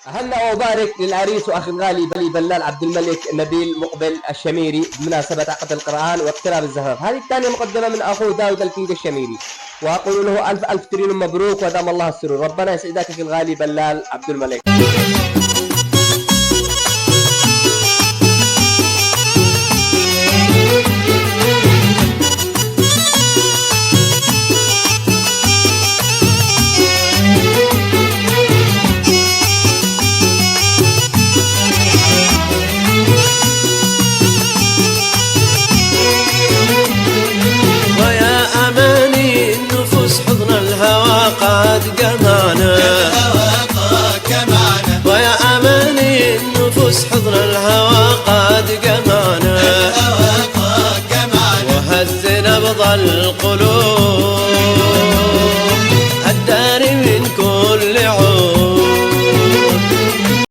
أهلا وأبارك للعريس وأخي الغالي بلي بلال عبد الملك نبيل مقبل الشميري بمناسبة عقد القرآن واقتراب الزفاف. هذه الثانية مقدمة من أخوه داود الكينج الشميري، وأقول له ألف ألف ترين مبروك ودام الله السرور. ربنا يسعدك أخي الغالي بلال عبد الملك. حضن الهوى قد جمعنا، ويا أماني النفوس حضن الهوى قد جمعنا، وهز نبض القلوب